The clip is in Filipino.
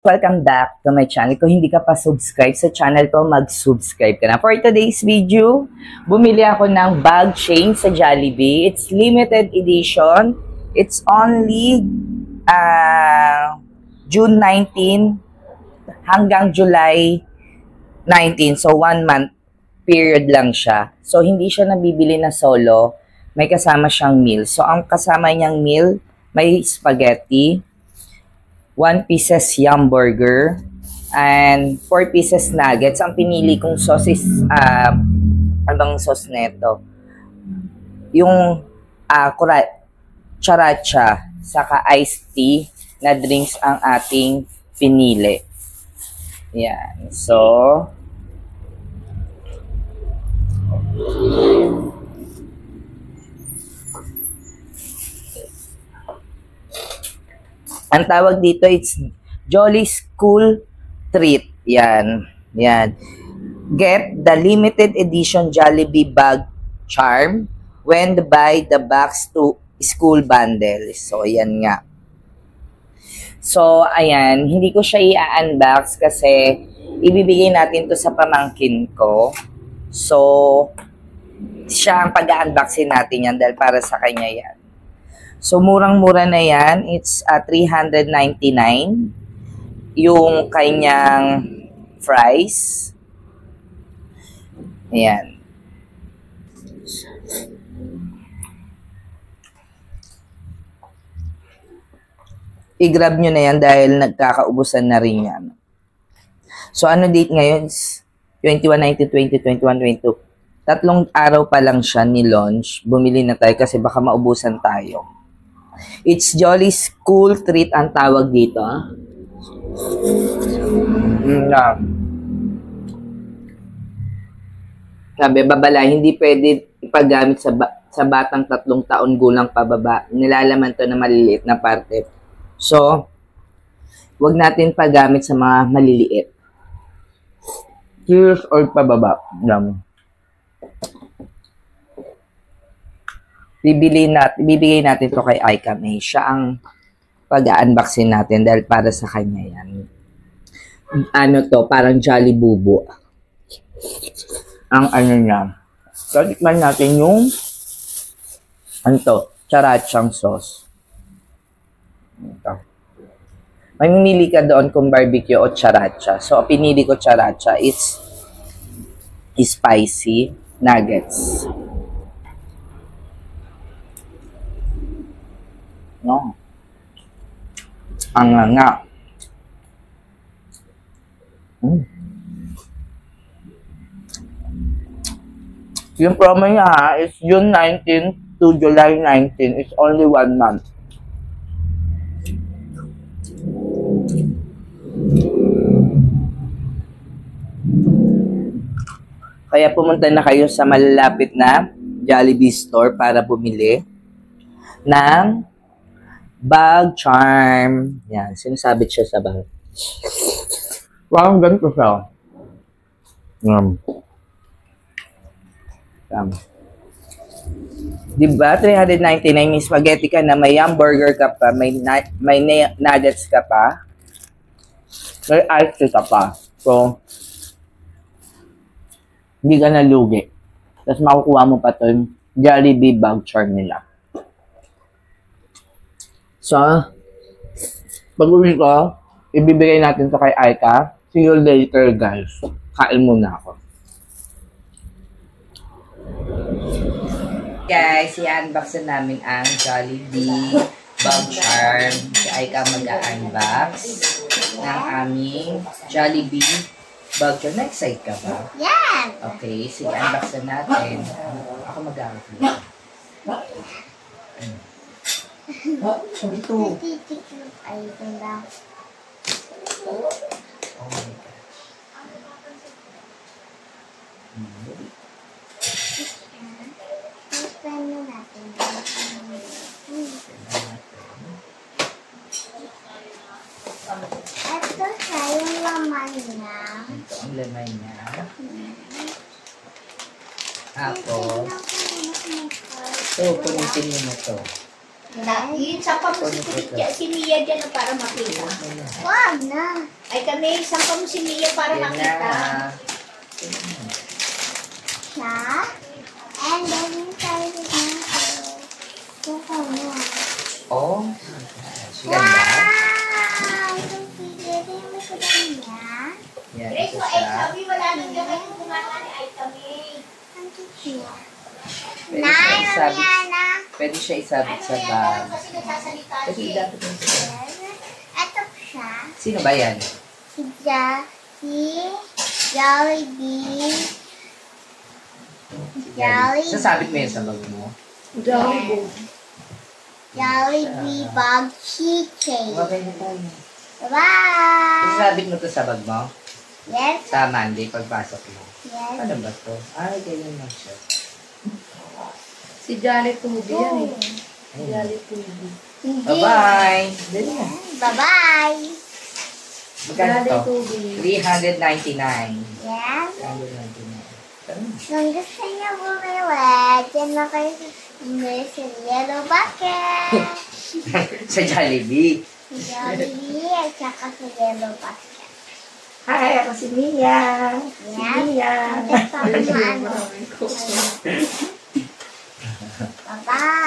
Welcome back to my channel. Kung hindi ka pa subscribe sa channel ko, mag-subscribe ka na. For today's video, bumili ako ng bag chain sa Jollibee. It's limited edition. It's only June 19 hanggang July 19. So, 1 month period lang siya. So, hindi siya nabibili na solo. May kasama siyang meal. So, ang kasama niyang meal, may spaghetti, 1 pieces yum burger, and 4 pieces nuggets. Ang pinili kong sauce is, anong sauce neto? Yung characha, saka iced tea na drinks ang ating pinili. Yan. So, ang tawag dito, it's Jolly School Treat. Yan. Yan. Get the limited edition Jollibee bag charm when buy the bags to school bundle. So, yan nga. So, ayan. Hindi ko siya i-unbox kasi ibibigay natin to sa pamangkin ko. So, siya ang pag-unboxin natin yan dahil para sa kanya yan. So, murang-mura na yan. It's $399. Yung kanyang fries. Ayan. I-grab nyo na yan dahil nagkakaubusan na rin yan. So, ano date ngayon? 21/19/2021, 22. 3 araw pa lang siya ni-launch. Bumili na tayo kasi baka maubusan tayo. It's Jolly School Treat ang tawag dito. Sabi, babala, hindi pwede ipagamit sa batang 3 taon gulang pababa. Nilalaman to na maliliit na parte. So, wag natin pagamit sa mga maliliit. 2 years old pababa. Bibigay natin to kay Aika May. Siya ang pag-unboxin natin dahil para sa kanya yan. Ano to, parang Jolly Bubu. Ang ano niya. So, tikman natin yung ano to, charachang sauce. Ito. Mamimili ka doon kung barbecue o characha. So, pinili ko characha. It's spicy nuggets. No. Ang nga. Yung promo niya is June 19 to July 19. It's only 1 month. Kaya pumunta na kayo sa malalapit na Jollibee store para bumili ng bag charm. Yan, sinasabit siya sa bag. Parang ganito siya. Diba? 399 may spaghetti ka na, may hamburger ka pa, may nuggets ka pa, may ice tea ka pa. So, hindi ka nalugi. Tapos makukuha mo pa ito yung Jollibee bag charm nila. So, pag-uwi ko, ibibigay natin ito kay Aika. See you later, guys. Kain muna ako. Guys, i-unbox na namin ang Jollibee bag charm. Si Aika mag-unbox ng aming Jollibee bag charm. Na-excite ka ba? Yeah! Okay, sige, unbox na natin. Ako mag-unbox. Ito. Ay, ito na. Oh my gosh. Open na natin. Ito siya yung laman niya. Ito ang laman niya. Tapos, ito, punitin mo na ito. Yun, sampa mo si Mia dyan para makita. Wag na. Ay kami, sampa mo si Mia para Yan makita. na. Siya. And then yung tayo na. Suka mo. Oh. Ganda. Wow! Itong figure mo ko niya. Yan, Grace, ito ay siya. sabi wala nang gagay kung kumaka ni ay kami. Ang cute. Pwede Nay, siya isabit, Mariana. pwede siya isabit Ano sa yan bag. lang kasi nagsasalita Kasi siya. dapat yung siya. Ito siya. Sino ba yan? Si Jollibee. Jollibee. Sasabit mo yun sa bag mo. Jollibee bag keychain. Okay na tayo. Bye! Sasabit mo to sa bag mo? Yes, Sa Monday, pagpasok mo. yes. Ano ba to? Ay, ganyan lang siya. Si Jolly Tubi yan eh. Ayun. Jolly Tubi. Hindi. Bye-bye! Dali na. Bye-bye. Magkano Jolly to? Tubi. 399. Yes. 399. Ano? Kung gusto niyo bumili, dyan na kayo sa Yellow Bucket. Sa Jollibee. Sa Jollibee at saka sa Yellow Bucket. Hi, ako si Mia. Yes. Hanggang sa kumaano. Bye-bye.